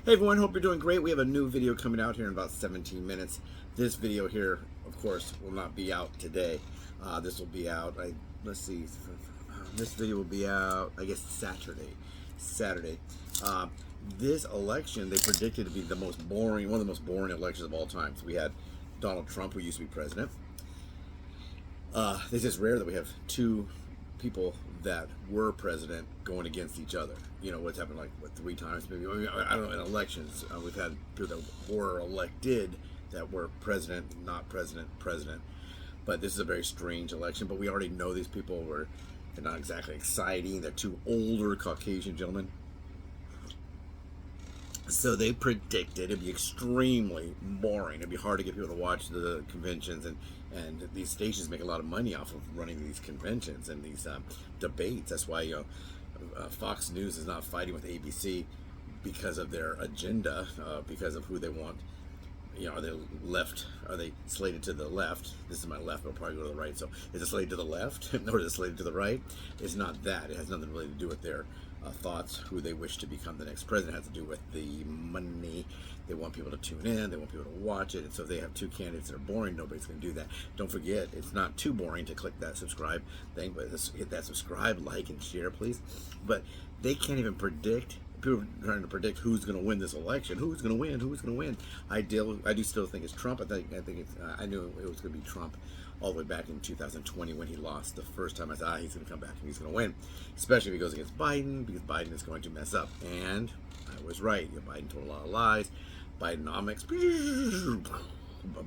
Hey everyone, hope you're doing great. We have a new video coming out here in about 17 minutes. This video here, of course, will not be out today. This will be out, let's see, this video will be out, I guess, Saturday. This election, they predicted to be the most boring, one of the most boring elections of all time. So we had Donald Trump, who used to be president. It's just rare that we have two people that were president going against each other. You know, what's happened, like, what, 3 times maybe? I don't know, in elections, we've had people that were elected that were president, not president. But this is a very strange election, but we already know these people they're not exactly exciting. They're two older Caucasian gentlemen. So they predicted it'd be extremely boring. It'd be hard to get people to watch the conventions, and these stations make a lot of money off of running these conventions and these debates. That's why, Fox News is not fighting with ABC because of their agenda, because of who they want. Are they left? Are they slated to the left? This is my left, but I'll probably go to the right. So is it slated to the left or is it slated to the right? It's not that. It has nothing really to do with their thoughts, who they wish to become the next president. It has to do with the money. They want people to tune in. They want people to watch it. And so if they have two candidates that are boring, nobody's going to do that. Don't forget, it's not too boring to click that subscribe thing, but hit that subscribe, like, and share, please. But they can't even predict. People are trying to predict who's going to win this election. Who's going to win? Who's going to win? I do still think it's Trump. I knew it was going to be Trump all the way back in 2020 when he lost the first time. I thought, he's going to come back and he's going to win, especially if he goes against Biden, because Biden is going to mess up. And I was right. Biden told a lot of lies. Bidenomics,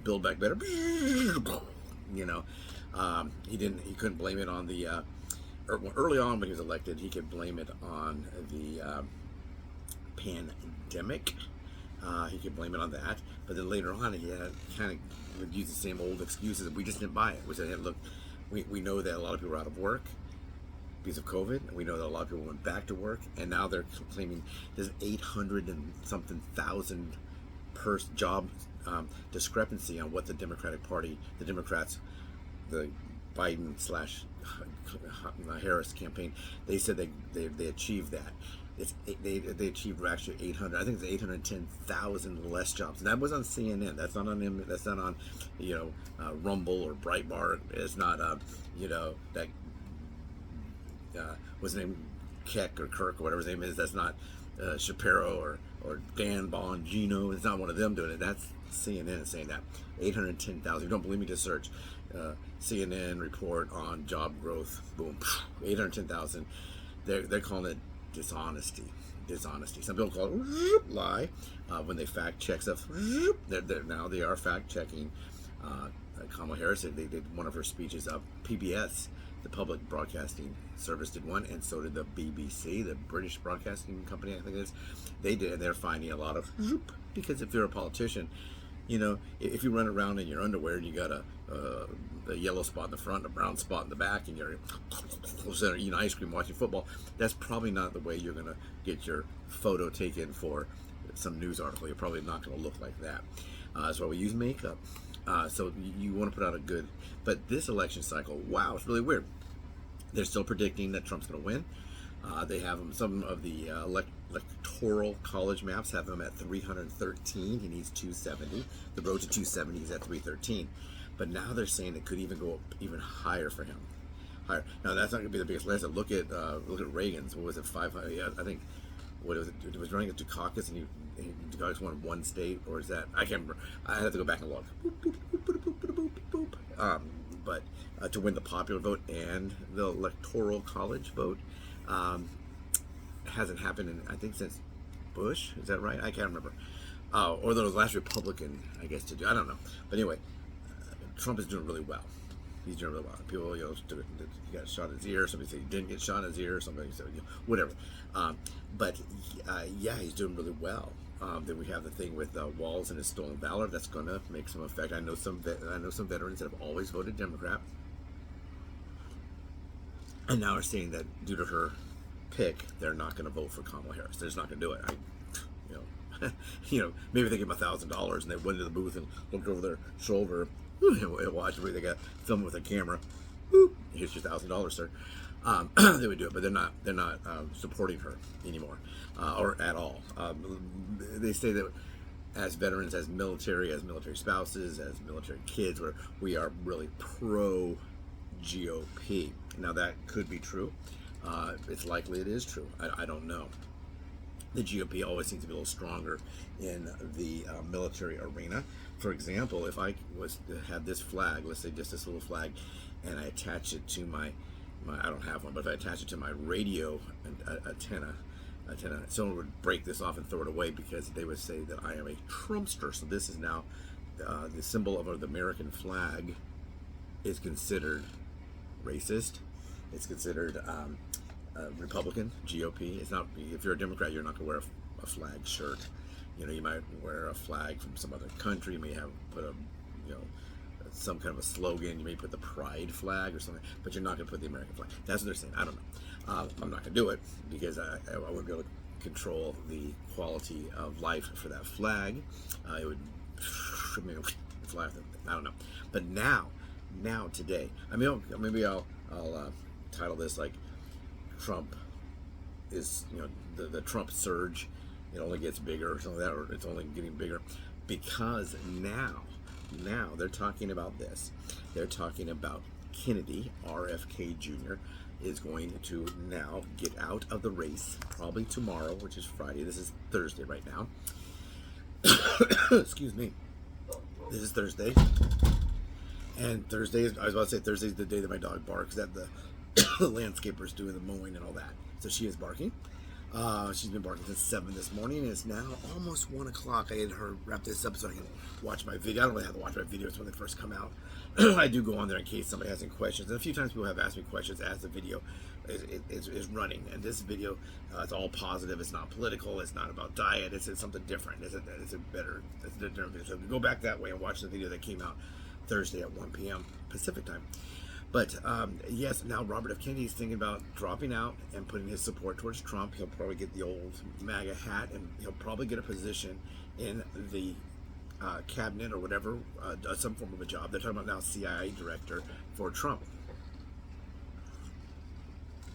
build back better. He couldn't blame it on the early on when he was elected. He could blame it on the pandemic. He could blame it on that, but then later on he kind of would use the same old excuses. We just didn't buy it. We said, hey, look, we know that a lot of people are out of work because of COVID, and we know that a lot of people went back to work, and now they're claiming there's 800 and something thousand per job discrepancy on what the Democratic Party, the Democrats, the Biden / Harris campaign, they said they achieved that. They achieved actually 800. I think it's 810,000 less jobs, and that was on CNN. That's not on. That's not on, Rumble or Breitbart. It's not that what's his name, Keck or Kirk or whatever his name is. That's not Shapiro or Dan Bongino. It's not one of them doing it. That's CNN saying that 810,000. If you don't believe me, just search CNN report on job growth. Boom, 810,000. They're calling it dishonesty. Some people call it lie when they fact check stuff. Now they are fact checking. Kamala Harris, they did one of her speeches. PBS, the public broadcasting service, did one, and so did the BBC, the British broadcasting company, I think it is. They did, and they're finding a lot of because if you're a politician, if you run around in your underwear and you got a yellow spot in the front, a brown spot in the back, and you're eating ice cream, watching football, that's probably not the way you're going to get your photo taken for some news article. You're probably not going to look like that. That's why we use makeup. So you want to put out a good, but this election cycle, wow, it's really weird. They're still predicting that Trump's going to win. They have him, some of the electoral college maps have him at 313. He needs 270. The road to 270 is at 313. But now they're saying it could even go up even higher for him. Higher. Now that's not going to be the biggest lesson. Look at Reagan's. What was it? 500. Yeah, I think. What was it? It was running at Dukakis, and Dukakis won one state, or is that? I can't remember. I have to go back and look. But to win the popular vote and the electoral college vote hasn't happened in, I think, since Bush. Is that right? I can't remember. Or the last Republican, I guess, to do. I don't know. But anyway, Trump is doing really well. He's doing really well. People, he got shot in his ear. Somebody said he didn't get shot in his ear. Somebody said, whatever. But he's doing really well. Then we have the thing with WALZ and his stolen valor. That's going to make some effect. I know some veterans that have always voted Democrat, and now are saying that due to her pick, they're not going to vote for Kamala Harris. They're just not going to do it. Maybe they give them $1,000 and they went into the booth and looked over their shoulder and watched where they got filmed with a camera. Boop, here's your $1,000, sir. They would do it, but they're not supporting her anymore, or at all. They say that as veterans, as military spouses, as military kids, we are really pro GOP. Now that could be true. It's likely it is true. I don't know. The GOP always seems to be a little stronger in the military arena. For example, if I was to have this flag, let's say just this little flag, and I attach it to my I don't have one, but if I attach it to my radio antenna, someone would break this off and throw it away because they would say that I am a Trumpster. So this is now the symbol of the American flag is considered racist. It's considered Republican, GOP. It's not. If you're a Democrat, you're not going to wear a flag shirt. You know, you might wear a flag from some other country. You may have put a, you know, some kind of a slogan. You may put the pride flag or something, but you're not going to put the American flag. That's what they're saying. I don't know. I'm not going to do it because I wouldn't be able to control the quality of life for that flag. It would fly off. I don't know. But now today, I mean, maybe I'll title this like Trump is, you know, the Trump surge. It only gets bigger or something like that, or it's only getting bigger because now they're talking about this. They're talking about Kennedy, RFK Jr., is going to now get out of the race probably tomorrow, which is Friday. This is Thursday right now. Excuse me. This is Thursday. And Thursday is, I was about to say Thursday's the day that my dog barks, that the landscaper's doing the mowing and all that. So she is barking. She's been barking since 7 this morning, and it's now almost 1 o'clock. I had her wrap this up so I can watch my video. I don't really have to watch my videos when they first come out. I do go on there in case somebody has any questions. And a few times people have asked me questions as the video is running. And this video, it's all positive. It's not political. It's not about diet. It's something different. It's a different video. So go back that way and watch the video that came out Thursday at 1 p.m. Pacific time. But yes, now Robert F. Kennedy is thinking about dropping out and putting his support towards Trump. He'll probably get the old MAGA hat, and he'll probably get a position in the cabinet or whatever, some form of a job. They're talking about now CIA director for Trump.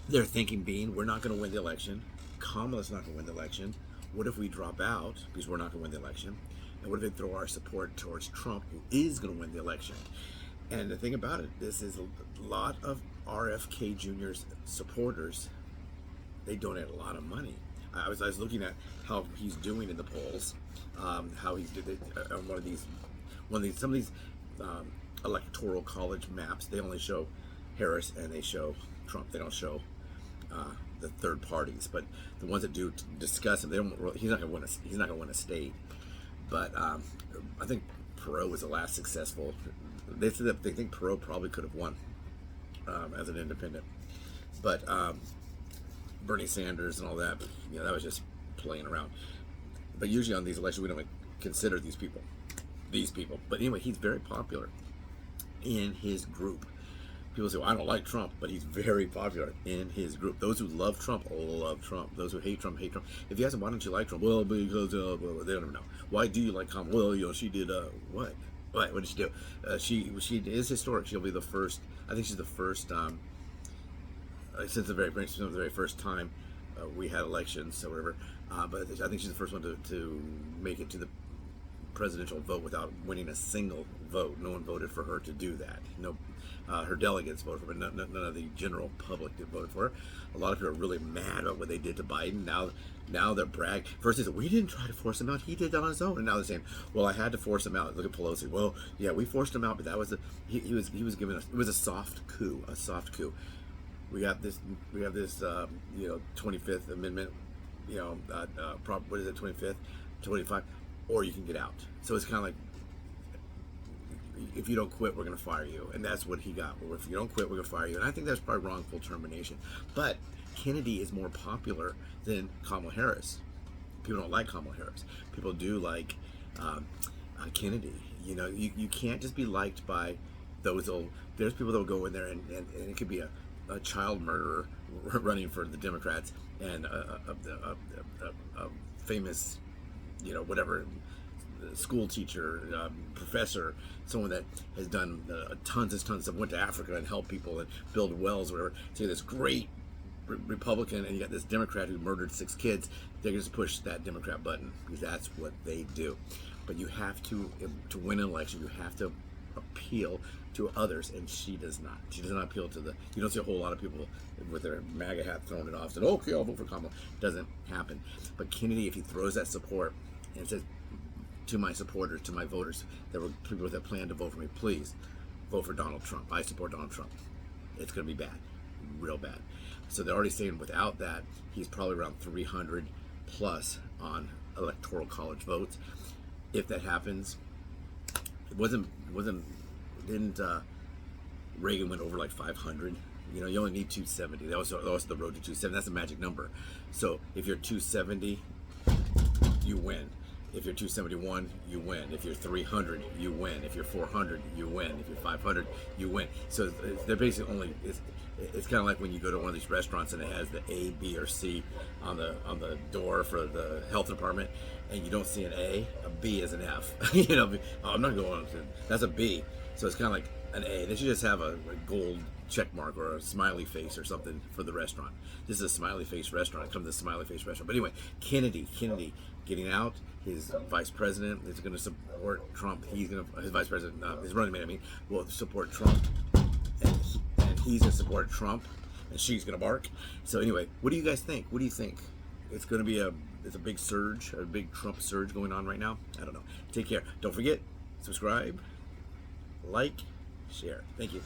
Their thinking being, we're not going to win the election. Kamala's not going to win the election. What if we drop out because we're not going to win the election? And what if they throw our support towards Trump, who is going to win the election? And the thing about it, this is a lot of RFK Jr.'s supporters. They donate a lot of money. I was looking at how he's doing in the polls, how he's doing on some of these electoral college maps. They only show Harris and they show Trump. They don't show the third parties. But the ones that do discuss him, he's not going to win a state. But I think Perot was the last successful. They said that they think Perot probably could have won as an independent, but Bernie Sanders and all that, you know, that was just playing around. But usually on these elections, we don't even consider these people. But anyway, he's very popular in his group. People say, well, I don't like Trump, but he's very popular in his group. Those who love Trump love Trump. Those who hate Trump hate Trump. If you ask them, why don't you like Trump? Well, because they don't even know. Why do you like Kamala? Well, you know, she did what? What did she do? She is historic. She'll be the first. I think she's the first since the very first time we had elections or whatever. But I think she's the first one to make it to the presidential vote without winning a single vote. No one voted for her to do that. No, her delegates voted for her, but none of the general public did vote for her. A lot of people are really mad about what they did to Biden. Now they're bragging. First they said, we didn't try to force him out. He did that on his own. And now they're saying, well, I had to force him out. Look at Pelosi. Well, yeah, we forced him out, but that was he was giving us, it was a soft coup. We have this 25th Amendment, what is it, 25th, 25, or you can get out. So it's kind of like, if you don't quit, we're going to fire you. And that's what he got. If you don't quit, we're going to fire you. And I think that's probably wrongful termination. But Kennedy is more popular than Kamala Harris. People don't like Kamala Harris. People do like Kennedy. You know, you can't just be liked by those old. There's people that will go in there and it could be a child murderer running for the Democrats and a famous, whatever, school teacher, professor, someone that has done tons and tons of stuff, went to Africa and helped people and build wells, whatever. So you have this great Republican, and you got this Democrat who murdered 6 kids. They're going to push that Democrat button because that's what they do. But you have to win an election, you have to appeal to others, and she does not. She does not appeal to you don't see a whole lot of people with their MAGA hat throwing it off, saying, okay, I'll vote for Kamala. Doesn't happen. But Kennedy, if he throws that support and says to my supporters, to my voters, there were people that plan to vote for me, please vote for Donald Trump. I support Donald Trump. It's going to be bad, real bad. So they're already saying without that, he's probably around 300 plus on electoral college votes. If that happens, didn't Reagan went over like 500? You know, you only need 270. That was the road to 270. That's the magic number. So if you're 270, you win. If you're 271, you win. If you're 300, you win. If you're 400, you win. If you're 500, you win. So they're basically only. It's kind of like when you go to one of these restaurants and it has the A, B, or C on the door for the health department, and you don't see an A B is an F. You know, I'm not going to. That's a B. So it's kind of like an A. They should just have a gold check mark or a smiley face or something for the restaurant. This is a smiley face restaurant. It comes to a smiley face restaurant. But anyway, Kennedy getting out. His vice president is going to support Trump. His vice president, his running mate, I mean, will support Trump, and he's going to support Trump, and she's going to bark. So anyway, what do you guys think? What do you think? It's going to be a big surge, a big Trump surge going on right now. I don't know. Take care. Don't forget, subscribe, like, share. Thank you.